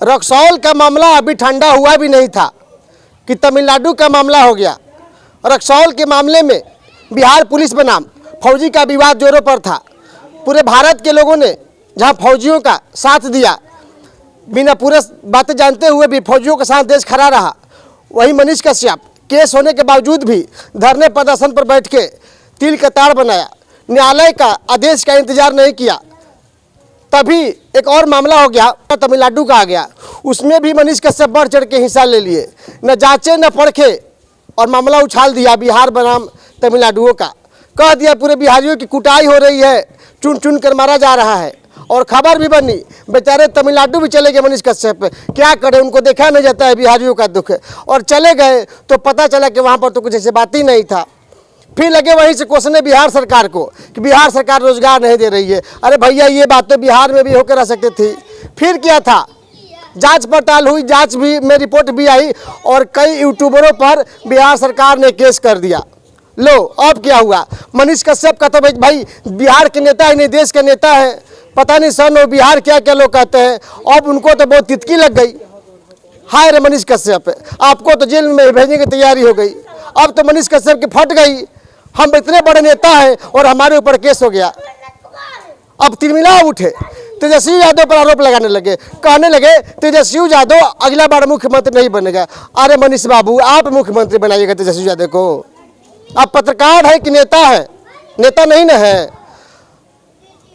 रक्सौल का मामला अभी ठंडा हुआ भी नहीं था कि तमिलनाडु का मामला हो गया। रक्सौल के मामले में बिहार पुलिस बनाम फौजी का विवाद जोरों पर था। पूरे भारत के लोगों ने जहां फौजियों का साथ दिया, बिना पूरे बातें जानते हुए भी फौजियों के साथ देश खड़ा रहा, वही मनीष कश्यप केस होने के बावजूद भी धरने प्रदर्शन पर बैठ के तिल का ताड़ बनाया, न्यायालय का आदेश का इंतजार नहीं किया। तभी एक और मामला हो गया, तमिलनाडु का आ गया, उसमें भी मनीष कश्यप बढ़ चढ़ के हिस्सा ले लिए, न जांचे न परखे और मामला उछाल दिया बिहार बनाम तमिलनाडुओं का। कह दिया पूरे बिहारियों की कुटाई हो रही है, चुन चुन कर मारा जा रहा है। और खबर भी बनी, बेचारे तमिलनाडु भी चले गए मनीष कश्यप, क्या करें, उनको देखा नहीं जाता है बिहारियों का दुख। और चले गए तो पता चला कि वहाँ पर तो कुछ ऐसे बात ही नहीं था। फिर लगे वहीं से कोसने बिहार सरकार को कि बिहार सरकार रोजगार नहीं दे रही है। अरे भैया, ये बात तो बिहार में भी होकर रह सकती थी। फिर क्या था, जांच पड़ताल हुई, जांच भी में रिपोर्ट भी आई और कई यूट्यूबरों पर बिहार सरकार ने केस कर दिया। लो अब क्या हुआ, मनीष कश्यप का तो भाई बिहार के नेता ही नहीं, देश के नेता है। पता नहीं सन और बिहार क्या क्या लोग कहते हैं। अब उनको तो बहुत तितकी लग गई, हाय रे मनीष कश्यप, आपको तो जेल में भेजने की तैयारी हो गई। अब तो मनीष कश्यप की फट गई, हम इतने बड़े नेता हैं और हमारे ऊपर केस हो गया। अब तिलमिला उठे, तेजस्वी यादव पर आरोप लगाने लगे, कहने लगे तेजस्वी यादव अगला बार मुख्यमंत्री नहीं बनेगा। अरे मनीष बाबू, आप मुख्यमंत्री बनाइएगा तेजस्वी यादव को? आप पत्रकार है कि नेता है? नेता नहीं ना है।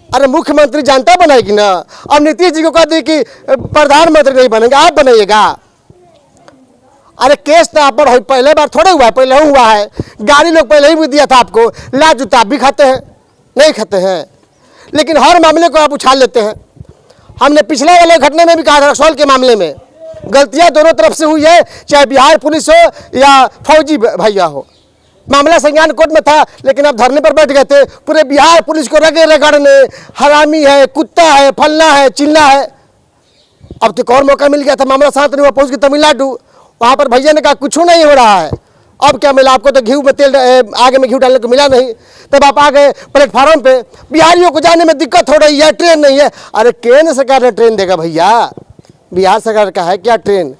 अरे मुख्यमंत्री जनता बनाएगी ना। अब नीतीश जी को कह दी कि प्रधानमंत्री नहीं बनेंगे, आप बनाइएगा। अरे केस तो आप पर पहले बार थोड़े हुआ है, पहले हुआ है। गाड़ी लोग पहले ही भी दिया था आपको, ला जूता भी खाते हैं, नहीं खाते हैं, लेकिन हर मामले को आप उछाल लेते हैं। हमने पिछले वाले घटने में भी कहा था, रक्सौल के मामले में गलतियां दोनों तरफ से हुई है, चाहे बिहार पुलिस हो या फौजी भैया हो। मामला संज्ञान कोर्ट में था, लेकिन अब धरने पर बैठ गए थे। पूरे बिहार पुलिस को रगे रगड़ने, हरामी है, कुत्ता है, फलना है, चिल्ला है। अब तो एक और मौका मिल गया था, मामला शांत नहीं हुआ, पहुंच गए तमिलनाडु। वहाँ पर भैया ने कहा कुछ नहीं हो रहा है। अब क्या मिला आपको? तो घी में तेल, आगे में घी डालने को मिला नहीं। तब आप आ गए प्लेटफार्म पे, बिहारियों को जाने में दिक्कत हो रही है, ट्रेन नहीं है। अरे केंद्र सरकार ने ट्रेन देगा भैया, बिहार सरकार का है क्या ट्रेन?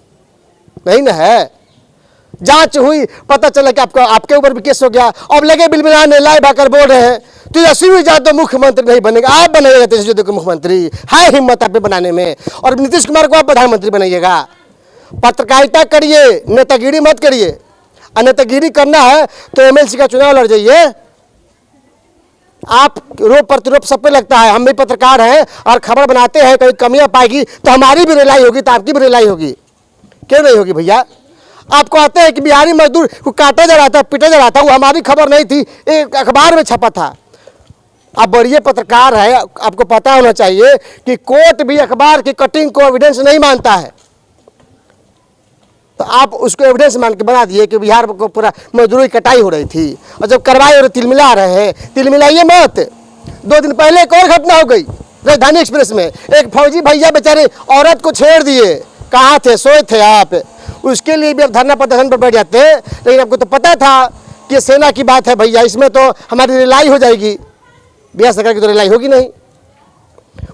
नहीं ना है। जांच हुई, पता चला कि आपके ऊपर भी केस हो गया। अब लगे बिलबिलाने, लाइव आकर बोल रहे हैं तेजस्वी यादव मुख्यमंत्री नहीं बनेगा। आप बनाइएगा तेजस्वी यादव को मुख्यमंत्री, है हिम्मत आप पे बनाने में। और नीतीश कुमार को आप प्रधानमंत्री बनाइएगा। पत्रकारिता करिए, नेतागिरी मत करिए। और नेतागिरी करना है तो एमएलसी का चुनाव लड़ जाइए। आप रोप प्रतिरोप सब पे लगता है। हम भी पत्रकार हैं और खबर बनाते हैं, कहीं कमियां पाएगी तो हमारी भी रिलाई होगी, तो आपकी भी रिलाई होगी, क्यों नहीं होगी भैया? आपको आते हैं कि बिहारी मजदूर को काटा जा रहा था, पीटा जा रहा था, वो हमारी खबर नहीं थी, एक अखबार में छपा था। आप बड़े पत्रकार है, आपको पता होना चाहिए कि कोर्ट भी अखबार की कटिंग को एविडेंस नहीं मानता है। तो आप उसको एविडेंस मान के बना दिए कि बिहार को पूरा मजदूरी कटाई हो रही थी, और जब करवाई और तिलमिला रहे हैं। तिलमिलाइए मत। 2 दिन पहले एक और घटना हो गई राजधानी एक्सप्रेस में। एक फौजी भैया बेचारे औरत को छेड़ दिए। कहाँ थे? सोए थे आप। उसके लिए भी अब धरना प्रदर्शन पर बैठ जाते हैं। लेकिन आपको तो पता था कि सेना की बात है भैया, इसमें तो हमारी रिलाई हो जाएगी। बिहार सरकार की तो रिलाई होगी नहीं।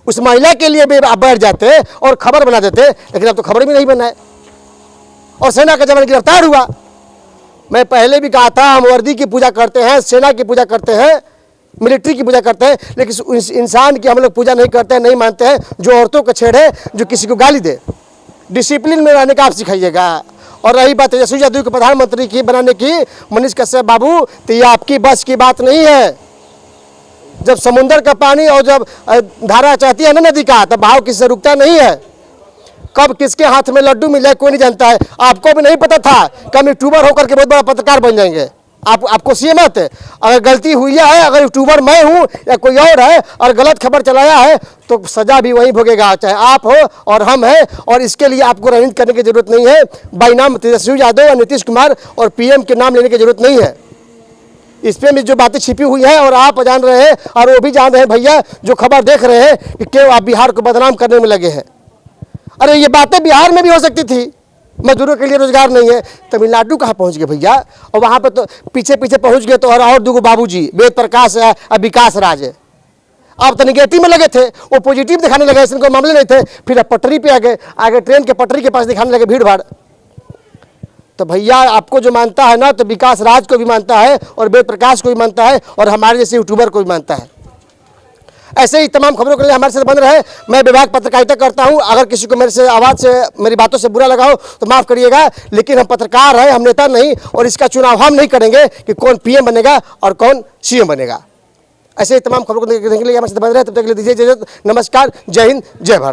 उस महिला के लिए भी आप बैठ जाते और खबर बना देते, लेकिन अब तो खबर भी नहीं बनाए और सेना का जवान गिरफ्तार हुआ। मैं पहले भी कहा था, हम वर्दी की पूजा करते हैं, सेना की पूजा करते हैं, मिलिट्री की पूजा करते हैं, लेकिन इंसान की हम लोग पूजा नहीं करते हैं, नहीं मानते हैं जो औरतों को छेड़े, जो किसी को गाली दे। डिसिप्लिन में रहने का आप सिखाइएगा। और रही बात तेजस्वी यादव को प्रधानमंत्री की बनाने की, मनीष कश्यप बाबू, तो ये आपकी बस की बात नहीं है। जब समुद्र का पानी और जब धारा चाहती है ना नदी का, तब भाव किससे रुकता नहीं है। कब किसके हाथ में लड्डू मिले कोई नहीं जानता है। आपको भी नहीं पता था कि हम यूट्यूबर होकर के बहुत बड़ा पत्रकार बन जाएंगे। आपको सीए मत, अगर गलती हुई है, अगर यूट्यूबर मैं हूं या कोई और है और गलत खबर चलाया है, तो सजा भी वही भोगेगा, चाहे आप हो और हम हैं। और इसके लिए आपको राजनीति करने की जरूरत नहीं है। बाई नाम तेजस्वी यादव और नीतीश कुमार और पीएम के नाम लेने की जरूरत नहीं है। इसमें भी जो बातें छिपी हुई हैं और आप जान रहे हैं और वो भी जान रहे हैं भैया, जो खबर देख रहे हैं कि क्यों आप बिहार को बदनाम करने में लगे हैं। अरे ये बातें बिहार में भी हो सकती थी। मजदूरों के लिए रोजगार नहीं है, तमिलनाडु कहाँ पहुँच गए भैया? और वहाँ पे तो पीछे पीछे पहुँच गए तो और 2 बाबूजी, वेद प्रकाश है और विकास राज है। आप तो निगेटिव में लगे थे, वो पॉजिटिव दिखाने लगे, ऐसे कोई मामले नहीं थे। फिर अब पटरी पे आ गए, आगे ट्रेन के पटरी के पास दिखाने लगे भीड़ भाड़। तो भैया आपको जो मानता है ना, तो विकास राज को भी मानता है और वेद प्रकाश को भी मानता है और हमारे जैसे यूट्यूबर को भी मानता है। ऐसे ही तमाम खबरों के लिए हमारे साथ बन रहे। मैं विभाग पत्रकारिता करता हूं। अगर किसी को मेरे से आवाज़ से, मेरी बातों से बुरा लगा हो तो माफ़ करिएगा, लेकिन हम पत्रकार हैं, हम नेता नहीं। और इसका चुनाव हम नहीं करेंगे कि कौन पीएम बनेगा और कौन सीएम बनेगा। ऐसे ही तमाम खबरों को देखने के लिए हमारे साथ बन रहे। तब तक के लिए दीजिए इजाजत। नमस्कार, जय हिंद, जय भारत।